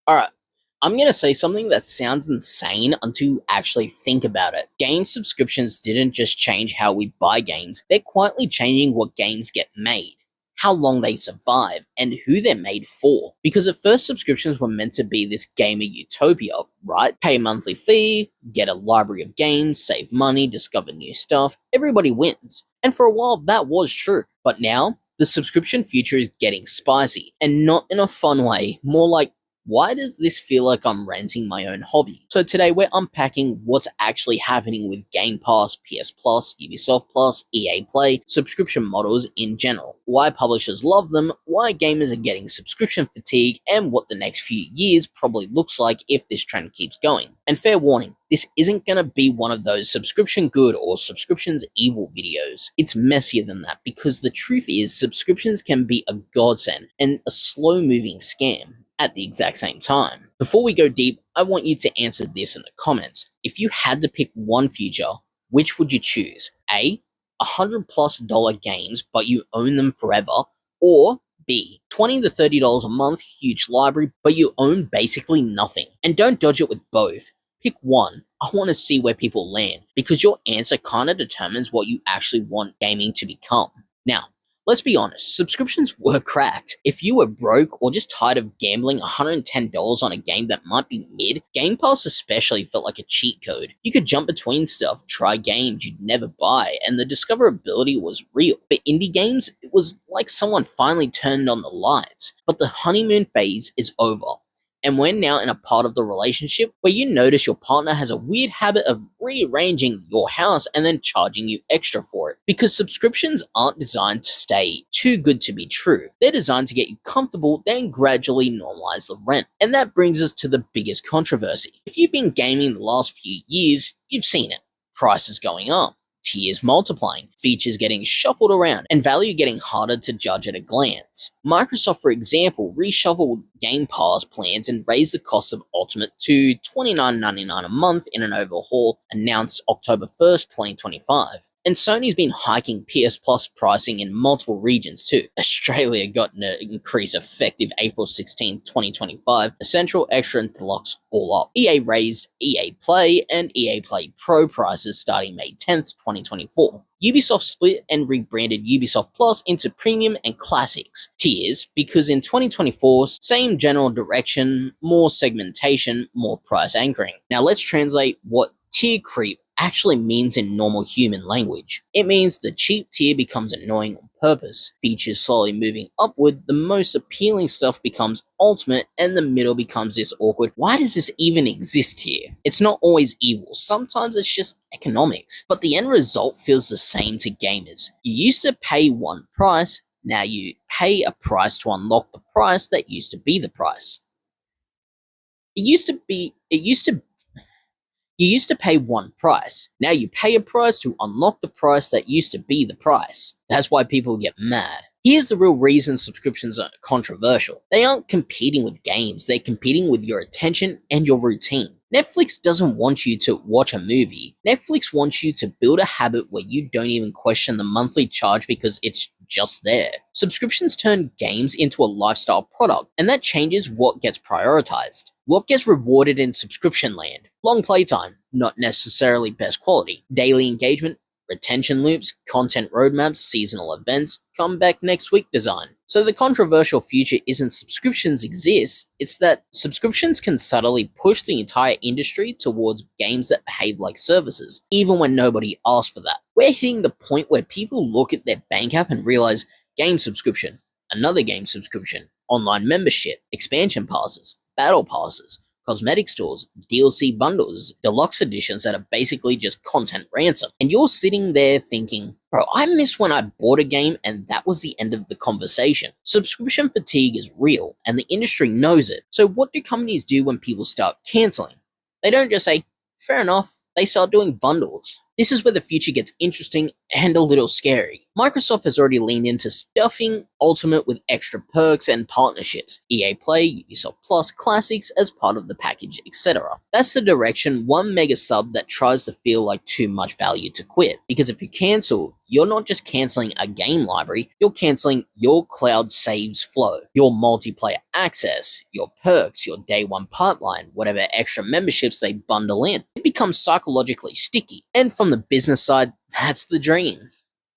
Alright, I'm gonna say something that sounds insane until you actually think about it. Game subscriptions didn't just change how we buy games, they're quietly changing what games get made, how long they survive, and who they're made for. Because at first, subscriptions were meant to be this gamer utopia, right? Pay a monthly fee, get a library of games, save money, discover new stuff, everybody wins. And for a while, that was true. But now, the subscription future is getting spicy, and not in a fun way, more like, why does this feel like I'm renting my own hobby? So today we're unpacking what's actually happening with Game Pass, PS Plus, Ubisoft Plus, EA Play, subscription models in general, why publishers love them, why gamers are getting subscription fatigue, and what the next few years probably looks like if this trend keeps going. And fair warning, this isn't gonna be one of those subscription good or subscriptions evil videos. It's messier than that because the truth is subscriptions can be a godsend and a slow moving scam at the exact same time. Before we go deep, I want you to answer this in the comments. If you had to pick one future, which would you choose? A, $100+ games, but you own them forever, or B, $20 to $30 a month, huge library, but you own basically nothing. And don't dodge it with both. Pick one. I want to see where people land, because your answer kind of determines what you actually want gaming to become. Now, let's be honest, subscriptions were cracked. If you were broke or just tired of gambling $110 on a game that might be mid, Game Pass especially felt like a cheat code. You could jump between stuff, try games you'd never buy, and the discoverability was real. For indie games, it was like someone finally turned on the lights. But the honeymoon phase is over. And we're now in a part of the relationship where you notice your partner has a weird habit of rearranging your house and then charging you extra for it. Because subscriptions aren't designed to stay too good to be true. They're designed to get you comfortable, then gradually normalize the rent. And that brings us to the biggest controversy. If you've been gaming the last few years, you've seen it. Prices going up, tiers multiplying, features getting shuffled around, and value getting harder to judge at a glance. Microsoft, for example, reshuffled Game Pass plans and raised the cost of Ultimate to $29.99 a month in an overhaul announced October 1st, 2025. And Sony's been hiking PS Plus pricing in multiple regions too. Australia got an increase effective April 16, 2025, Essential, Extra, and Deluxe all up. EA raised EA Play and EA Play Pro prices starting May 10th, 2024. Ubisoft split and rebranded Ubisoft Plus into Premium and Classics tiers because in 2024, same general direction, more segmentation, more price anchoring. Now let's translate what tier creep actually means in normal human language. It means the cheap tier becomes annoying on purpose. Features slowly moving upward, the most appealing stuff becomes ultimate, and the middle becomes this awkward, why does this even exist here? It's not always evil, sometimes it's just economics. But the end result feels the same to gamers. You used to pay one price, now you pay a price to unlock the price that used to be the price. You used to pay one price. Now you pay a price to unlock the price that used to be the price. That's why people get mad. Here's the real reason subscriptions are controversial. They aren't competing with games, they're competing with your attention and your routine. Netflix doesn't want you to watch a movie. Netflix wants you to build a habit where you don't even question the monthly charge because it's just there. Subscriptions turn games into a lifestyle product, and that changes what gets prioritized. What gets rewarded in subscription land? Long playtime, not necessarily best quality. Daily engagement, retention loops, content roadmaps, seasonal events, come back next week design. So the controversial future isn't subscriptions exist, it's that subscriptions can subtly push the entire industry towards games that behave like services, even when nobody asked for that. We're hitting the point where people look at their bank app and realize game subscription, another game subscription, online membership, expansion passes, battle passes, cosmetic stores, DLC bundles, deluxe editions that are basically just content ransom. And you're sitting there thinking, bro, I miss when I bought a game and that was the end of the conversation. Subscription fatigue is real and the industry knows it. So what do companies do when people start canceling? They don't just say, fair enough, they start doing bundles. This is where the future gets interesting and a little scary. Microsoft has already leaned into stuffing Ultimate with extra perks and partnerships, EA Play, Ubisoft Plus, Classics as part of the package, etc. That's the direction one mega sub that tries to feel like too much value to quit, because if you cancel, you're not just cancelling a game library, you're cancelling your cloud saves flow, your multiplayer access, your perks, your day one pipeline, whatever extra memberships they bundle in. It becomes psychologically sticky. And from the business side, that's the dream.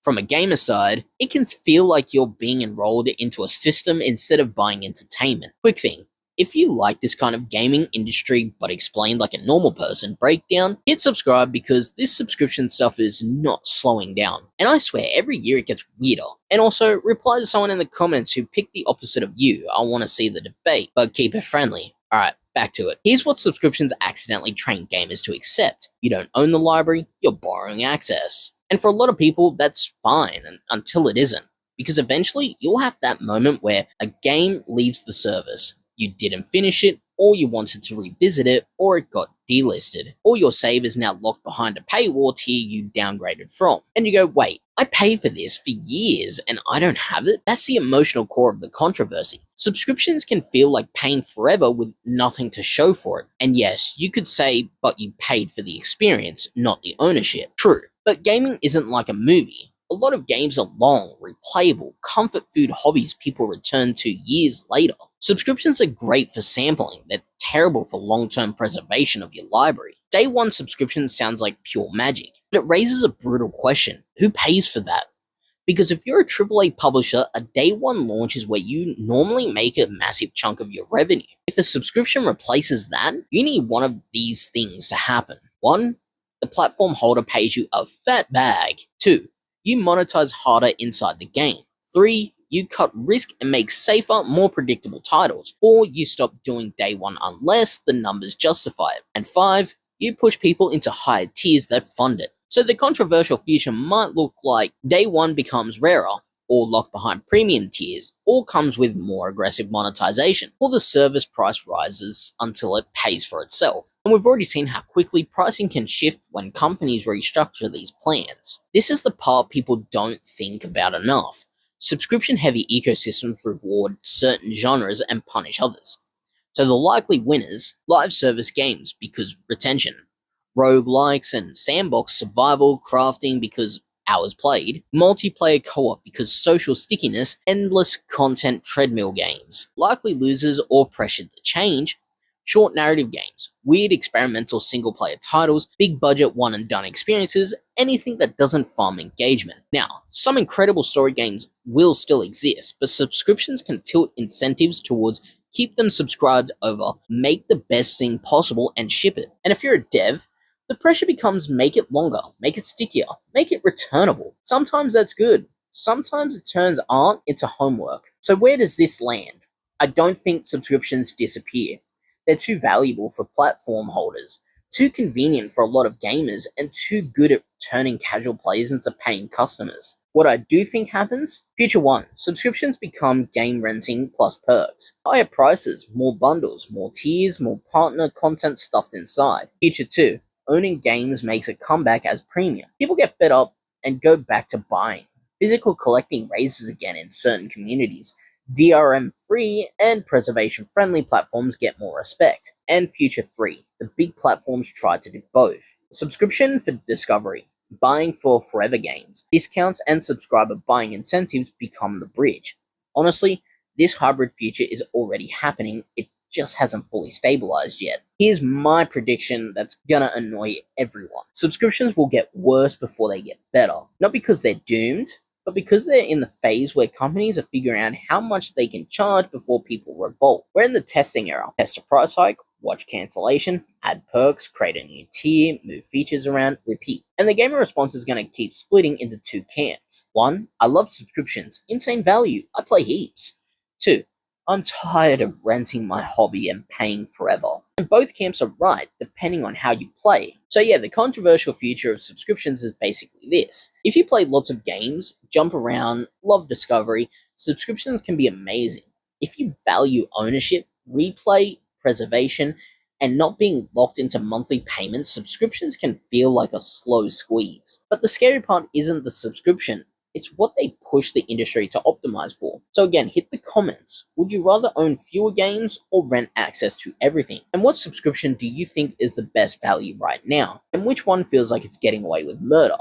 From a gamer side, it can feel like you're being enrolled into a system instead of buying entertainment. Quick thing, if you like this kind of gaming industry but explained like a normal person breakdown, hit subscribe because this subscription stuff is not slowing down. And I swear every year it gets weirder. And also, reply to someone in the comments who picked the opposite of you. I want to see the debate, but keep it friendly. Alright, back to it. Here's what subscriptions accidentally train gamers to accept. You don't own the library, you're borrowing access. And for a lot of people, that's fine until it isn't. Because eventually, you'll have that moment where a game leaves the service. You didn't finish it, or you wanted to revisit it, or it got delisted, or your save is now locked behind a paywall tier you downgraded from. And you go, wait, I paid for this for years and I don't have it? That's the emotional core of the controversy. Subscriptions can feel like paying forever with nothing to show for it. And yes, you could say, but you paid for the experience, not the ownership. True, but gaming isn't like a movie. A lot of games are long, replayable, comfort food hobbies people return to years later. Subscriptions are great for sampling, they're terrible for long-term preservation of your library. Day one subscription sounds like pure magic, but it raises a brutal question. Who pays for that? Because if you're a AAA publisher, a day one launch is where you normally make a massive chunk of your revenue. If a subscription replaces that, you need one of these things to happen. 1. The platform holder pays you a fat bag. 2. You monetize harder inside the game. 3. You cut risk and make safer, more predictable titles. 4. You stop doing day one unless the numbers justify it. And 5. You push people into higher tiers that fund it. So the controversial future might look like day one becomes rarer, or locked behind premium tiers, or comes with more aggressive monetization, or the service price rises until it pays for itself. And we've already seen how quickly pricing can shift when companies restructure these plans. This is the part people don't think about enough. Subscription-heavy ecosystems reward certain genres and punish others. So the likely winners, live service games because retention, roguelikes and sandbox survival crafting because hours played, multiplayer co-op because social stickiness, endless content treadmill games. Likely losers or pressured to change, short narrative games, weird experimental single-player titles, big budget one-and-done experiences, anything that doesn't farm engagement. Now, some incredible story games will still exist, but subscriptions can tilt incentives towards keep them subscribed over, make the best thing possible and ship it. And if you're a dev, the pressure becomes make it longer, make it stickier, make it returnable. Sometimes that's good. Sometimes it turns art into homework. So where does this land? I don't think subscriptions disappear. They're too valuable for platform holders, too convenient for a lot of gamers, and too good at turning casual players into paying customers. What I do think happens? Future 1. Subscriptions become game renting plus perks. Higher prices, more bundles, more tiers, more partner content stuffed inside. Future 2. Owning games makes a comeback as premium. People get fed up and go back to buying. Physical collecting raises again in certain communities. DRM-free and preservation-friendly platforms get more respect. And Future 3. The big platforms try to do both. Subscription for discovery. Buying for forever games. Discounts and subscriber buying incentives become the bridge. Honestly, this hybrid future is already happening. It just hasn't fully stabilized yet. Here's my prediction that's gonna annoy everyone. Subscriptions will get worse before they get better. Not because they're doomed, but because they're in the phase where companies are figuring out how much they can charge before people revolt. We're in the testing era. Test a price hike, watch cancellation, add perks, create a new tier, move features around, repeat. And the gamer response is going to keep splitting into 2 camps. 1. I love subscriptions. Insane value. I play heaps. 2. I'm tired of renting my hobby and paying forever. And both camps are right, depending on how you play. So yeah, the controversial future of subscriptions is basically this. If you play lots of games, jump around, love discovery, subscriptions can be amazing. If you value ownership, replay, preservation, And not being locked into monthly payments, subscriptions can feel like a slow squeeze. But the scary part isn't the subscription, it's what they push the industry to optimize for. So again, hit the comments. Would you rather own fewer games or rent access to everything? And what subscription do you think is the best value right now? And which one feels like it's getting away with murder?